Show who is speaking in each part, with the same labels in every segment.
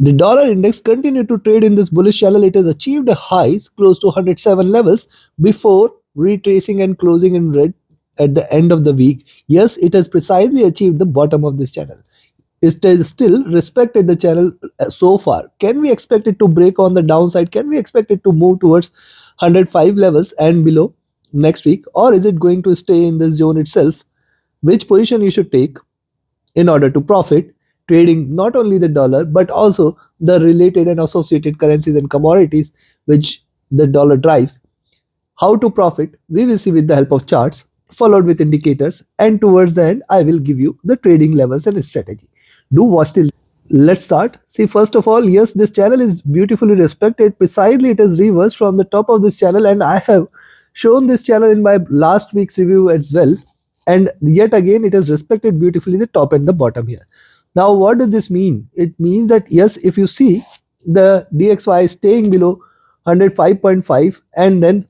Speaker 1: The dollar index continued to trade in this bullish channel. It has achieved a highs close to 107 levels before retracing and closing in red at the end of the week. Yes, it has precisely achieved the bottom of this channel. It has still respected the channel so far. Can we expect it to break on the downside? Can we expect it to move towards 105 levels and below next week? Or is it going to stay in this zone itself? Which position you should take in order to profit trading not only the dollar but also the related and associated currencies and commodities which the dollar drives. How to profit, we will see with the help of charts, followed with indicators, and towards the end, I will give you the trading levels and strategy. Do watch till. Let's start. See, first of all, yes, this channel is beautifully respected. Precisely, it is reversed from the top of this channel, and I have shown this channel in my last week's review as well. And yet again, it has respected beautifully the top and the bottom here. Now, what does this mean? It means that yes, if you see the DXY staying below 105.5 and then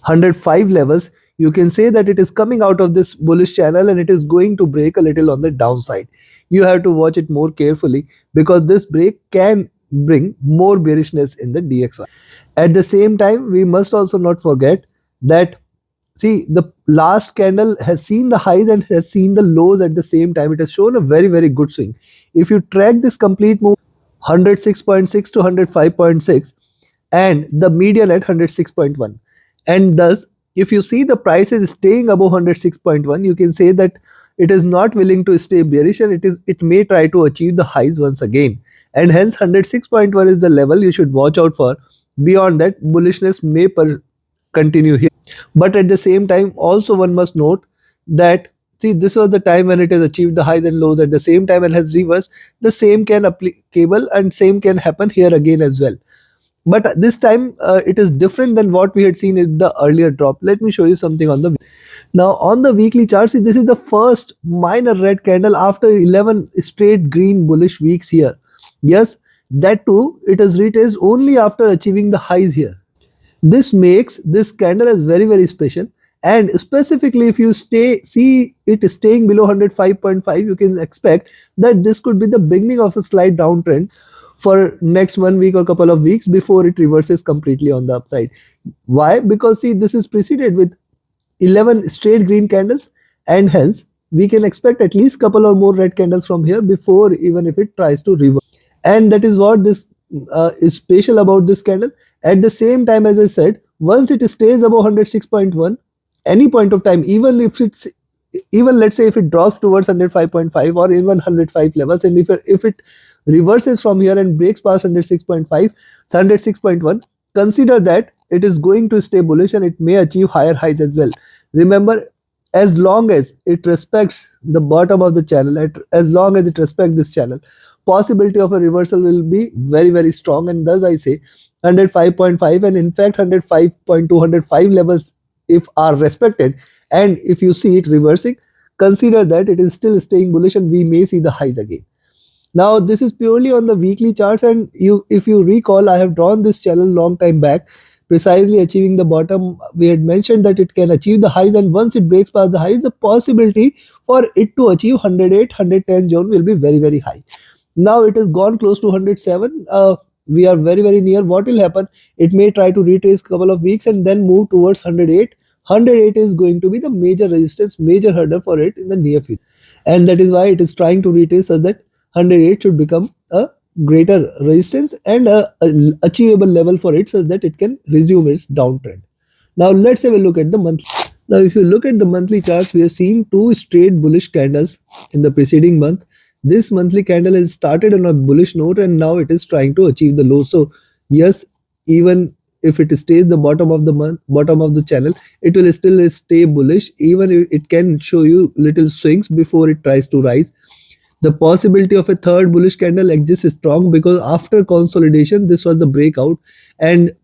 Speaker 1: 105 levels, you can say that it is coming out of this bullish channel and it is going to break a little on the downside. You have to watch it more carefully because this break can bring more bearishness in the DXY. At the same time, we must also not forget that see the last candle has seen the highs and has seen the lows at the same time. It has shown a very good swing. If you track this complete move 106.6 to 105.6 and the median at 106.1, and thus if you see the price is staying above 106.1, you can say that it is not willing to stay bearish and it may try to achieve the highs once again, and hence 106.1 is the level you should watch out for. Beyond that, bullishness may continue here, but at the same time also one must note that see this was the time when it has achieved the highs and lows at the same time and has reversed. The same can applicable and same can happen here again as well, but this time it is different than what we had seen in the earlier drop. Let me show you something on the now on the weekly chart. See, this is the first minor red candle after 11 straight green bullish weeks here. Yes, that too it has retraced only after achieving the highs here. This makes this candle as very special, and specifically if you see it staying below 105.5, you can expect that this could be the beginning of a slight downtrend for next 1 week or couple of weeks before it reverses completely on the upside. Why? Because see, this is preceded with 11 straight green candles, and hence we can expect at least couple or more red candles from here before even if it tries to reverse. And that is what this is special about this candle. At the same time, as I said, once it stays above 106.1, any point of time, even if it's even let's say if it drops towards 105.5 or even 105 levels, and if it reverses from here and breaks past 106.5, 106.1, consider that it is going to stay bullish and it may achieve higher highs as well. Remember, as long as it respects the bottom of the channel, as long as it respects this channel, possibility of a reversal will be very strong, and thus I say 105.5 and in fact 105.2, 105 levels if are respected, and if you see it reversing, consider that it is still staying bullish and we may see the highs again. Now this is purely on the weekly charts, and if you recall, I have drawn this channel long time back, precisely achieving the bottom. We had mentioned that it can achieve the highs, and once it breaks past the highs, the possibility for it to achieve 108, 110 zone will be very high. Now it has gone close to 107. We are very near. What will happen? It may try to retrace couple of weeks and then move towards 108. 108 is going to be the major resistance, major hurdle for it in the near future, and that is why it is trying to retrace so that 108 should become a greater resistance and a achievable level for it so that it can resume its downtrend. Now let's have a look at the monthly. Now if you look at the monthly charts, we have seen two straight bullish candles in the preceding month. This monthly candle has started on a bullish note and now it is trying to achieve the low. So yes, even if it stays the bottom of the month, bottom of the channel, it will still stay bullish. Even if it can show you little swings before it tries to rise. The possibility of a third bullish candle exists strong because after consolidation, this was the breakout, and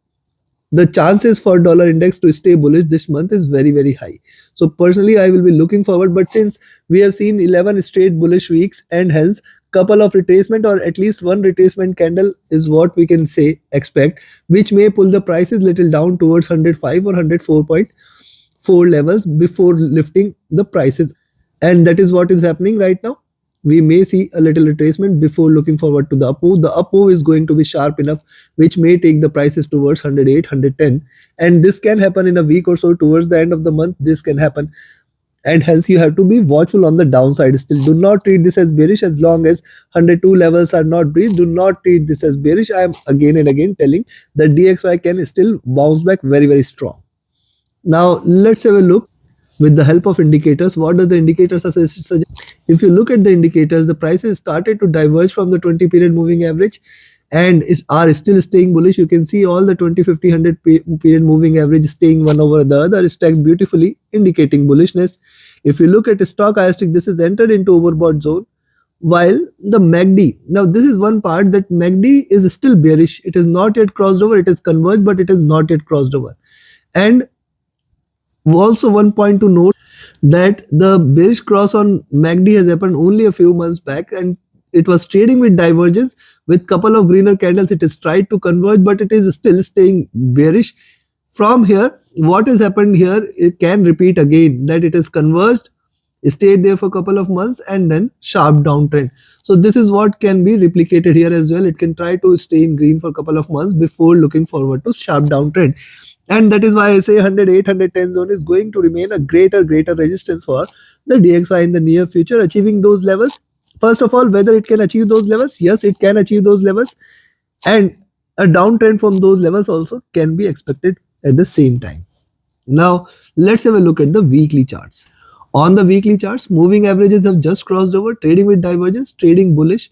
Speaker 1: the chances for dollar index to stay bullish this month is very high. So personally, I will be looking forward, but since we have seen 11 straight bullish weeks and hence couple of retracement or at least one retracement candle is what we can say expect, which may pull the prices little down towards 105 or 104.4 levels before lifting the prices, and that is what is happening right now. we may see a little retracement before looking forward to the up move. The up move is going to be sharp enough, which may take the prices towards 108, 110, and this can happen in a week or so towards the end of the month. This can happen, and hence you have to be watchful on the downside. Still, do not treat this as bearish as long as 102 levels are not breached. Do not treat this as bearish. I am again and again telling that DXY can still bounce back very, very strong. Now let's have a look with the help of indicators. What does the indicators suggest? If you look at the indicators, the prices started to diverge from the 20 period moving average and are still staying bullish. You can see all the 20, 50, 100 period moving average staying one over the other, stacked beautifully, indicating bullishness. If you look at the stochastic, this is entered into overbought zone. While the MACD, now this is one part that MACD is still bearish. It is not yet crossed over. It is converged, but it is not yet crossed over. And also one point to note that the bearish cross on MACD has happened only a few months back, and it was trading with divergence with couple of greener candles. It has tried to converge, but it is still staying bearish. From here, what has happened here, it can repeat again, that it has converged, stayed there for a couple of months, and then sharp downtrend. So this is what can be replicated here as well. It can try to stay in green for a couple of months before looking forward to sharp downtrend. And that is why I say 108, 110 zone is going to remain a greater resistance for the DXY in the near future. Achieving those levels, first of all, whether it can achieve those levels, yes, it can achieve those levels, and a downtrend from those levels also can be expected at the same time. Now let's have a look at the weekly charts. On the weekly charts, moving averages have just crossed over, trading with divergence, trading bullish.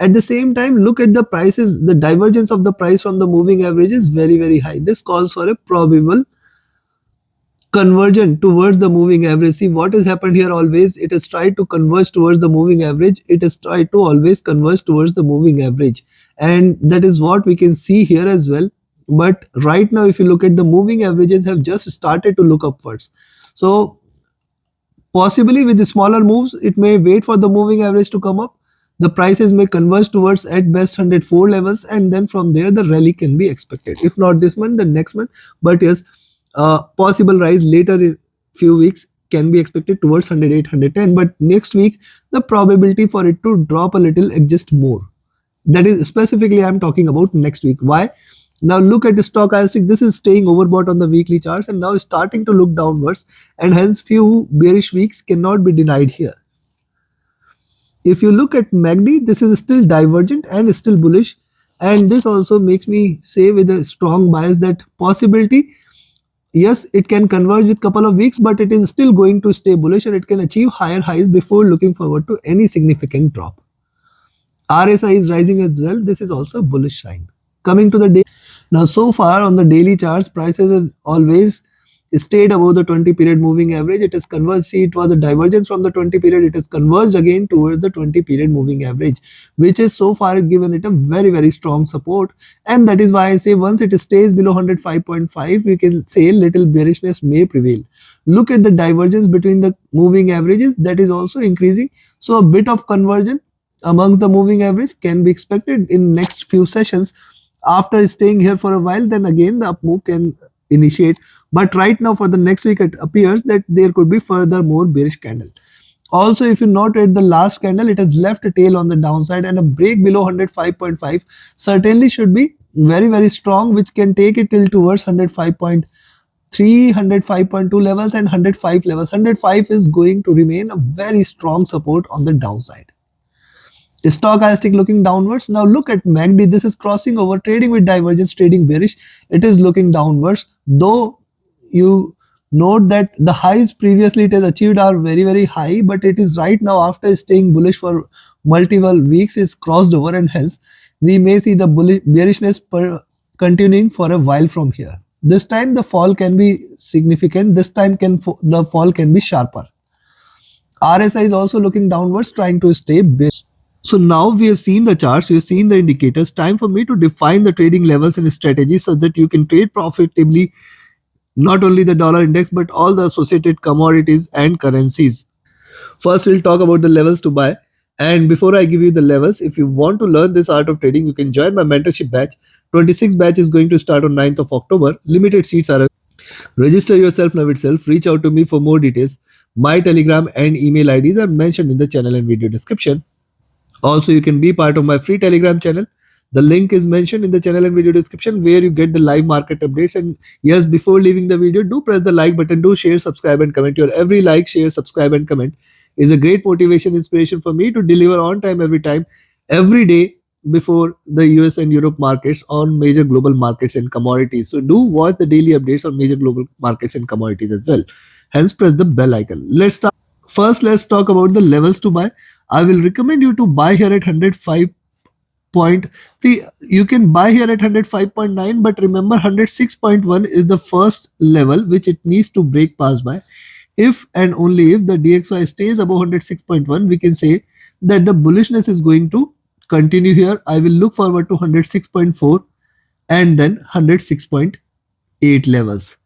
Speaker 1: At the same time, look at the prices. The divergence of the price from the moving average is very, very high. This calls for a probable conversion towards the moving average. See what has happened here always. It has tried to converge towards the moving average. It has tried to always converge towards the moving average. And that is what we can see here as well. But right now, if you look at the moving averages have just started to look upwards. So possibly with the smaller moves, it may wait for the moving average to come up. The prices may converge towards at best 104 levels, and then from there the rally can be expected. If not this month, then next month. But yes, possible rise later in few weeks can be expected towards 108, 110. But next week, the probability for it to drop a little exists more. That is specifically I'm talking about next week. Why? Now look at the stochastic. This is staying overbought on the weekly charts and now starting to look downwards, and hence few bearish weeks cannot be denied here. If you look at MACD, this is still divergent and still bullish, and this also makes me say with a strong bias that possibility, yes, it can converge with couple of weeks, but it is still going to stay bullish and it can achieve higher highs before looking forward to any significant drop. RSI is rising as well. This is also a bullish sign. Coming to the day, now so far on the daily charts, prices have always stayed above the 20 period moving average. It has converged. See, it was a divergence from the 20 period. It has converged again towards the 20 period moving average, which is so far given it a very, very strong support. And that is why I say once it stays below 105.5, we can say little bearishness may prevail. Look at the divergence between the moving averages, that is also increasing. So a bit of conversion amongst the moving average can be expected in next few sessions. After staying here for a while, then again the up move can initiate. But right now for the next week, it appears that there could be further more bearish candle. Also, if you note at the last candle, it has left a tail on the downside, and a break below 105.5 certainly should be very, very strong, which can take it till towards 105.3, 105.2 levels and 105 levels. 105 is going to remain a very strong support on the downside. Stochastic looking downwards. Now look at MACD. This is crossing over, trading with divergence, trading bearish. It is looking downwards, though you note that the highs previously it has achieved are very, very high, but it is right now after staying bullish for multiple weeks is crossed over, and hence we may see the bearishness continuing for a while from here. This time the fall can be significant. This time the fall can be sharper. RSI is also looking downwards, trying to stay bearish. So now we have seen the charts, we have seen the indicators. Time for me to define the trading levels and strategies so that you can trade profitably not only the dollar index but all the associated commodities and currencies. First, we'll talk about the levels to buy. And before I give you the levels, if you want to learn this art of trading, you can join my mentorship batch. 26 batch is going to start on 9th of October. Limited seats are available. Register yourself now itself. Reach out to me for more details. My Telegram and email IDs are mentioned in the channel and video description. Also, you can be part of my free Telegram channel. The link is mentioned in the channel and video description where you get the live market updates. And yes, before leaving the video, do press the like button, do share, subscribe, and comment. Your every like, share, subscribe, and comment is a great motivation, inspiration for me to deliver on time, every day before the US and Europe markets on major global markets and commodities. So do watch the daily updates on major global markets and commodities as well. Hence, press the bell icon. Let's start. First, let's talk about the levels to buy. I will recommend you to buy here at 105 point. See, you can buy here at 105.9, but remember 106.1 is the first level which it needs to break past by. If and only if the DXY stays above 106.1, we can say that the bullishness is going to continue here. I will look forward to 106.4 and then 106.8 levels.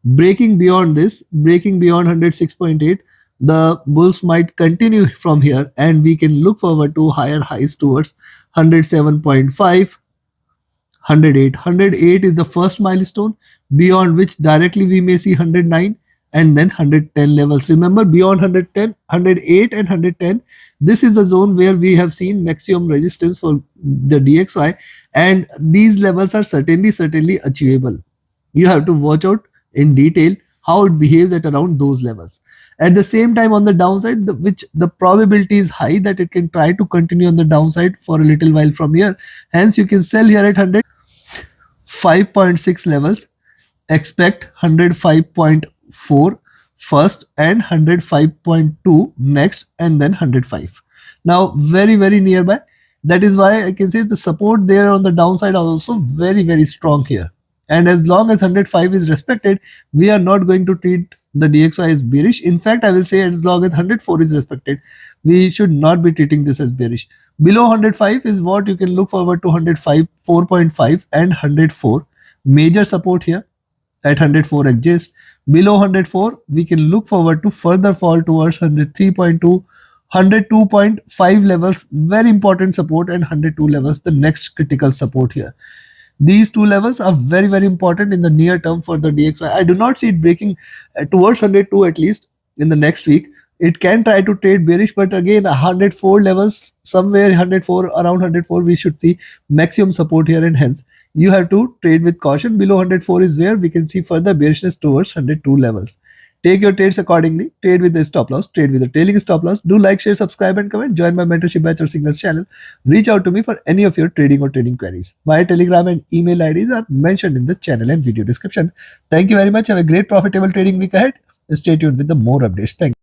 Speaker 1: Breaking beyond this, breaking beyond 106.8, the bulls might continue from here and we can look forward to higher highs towards 107.5, 108. 108 is the first milestone beyond which directly we may see 109 and then 110 levels. Remember, beyond 110, 108 and 110, this is the zone where we have seen maximum resistance for the DXY, and these levels are certainly achievable. You have to watch out in detail how it behaves at around those levels. At the same time, on the downside, which the probability is high that it can try to continue on the downside for a little while from here. Hence, you can sell here at 105.6 levels. Expect 105.4 first and 105.2 next, and then 105. Now, very nearby. That is why I can say the support there on the downside are also very strong here. And as long as 105 is respected, we are not going to treat the DXY as bearish. In fact, I will say as long as 104 is respected, we should not be treating this as bearish. Below 105 is what you can look forward to 105, 4.5 and 104. Major support here at 104 exists. Below 104, we can look forward to further fall towards 103.2, 102.5 levels, very important support, and 102 levels, the next critical support here. These two levels are very important in the near term for the DXY. I do not see it breaking towards 102 at least in the next week. It can try to trade bearish, but again 104 levels, somewhere 104, around 104 we should see maximum support here, and hence you have to trade with caution. Below 104 is where we can see further bearishness towards 102 levels. Take your trades accordingly. Trade with the stop loss, trade with the trailing stop loss. Do like, share, subscribe, and comment. Join my mentorship batch or signals channel. Reach out to me for any of your trading or trading queries. My Telegram and email IDs are mentioned in the channel and video description. Thank you very much. Have a great profitable trading week ahead. Stay tuned with the more updates. Thank you.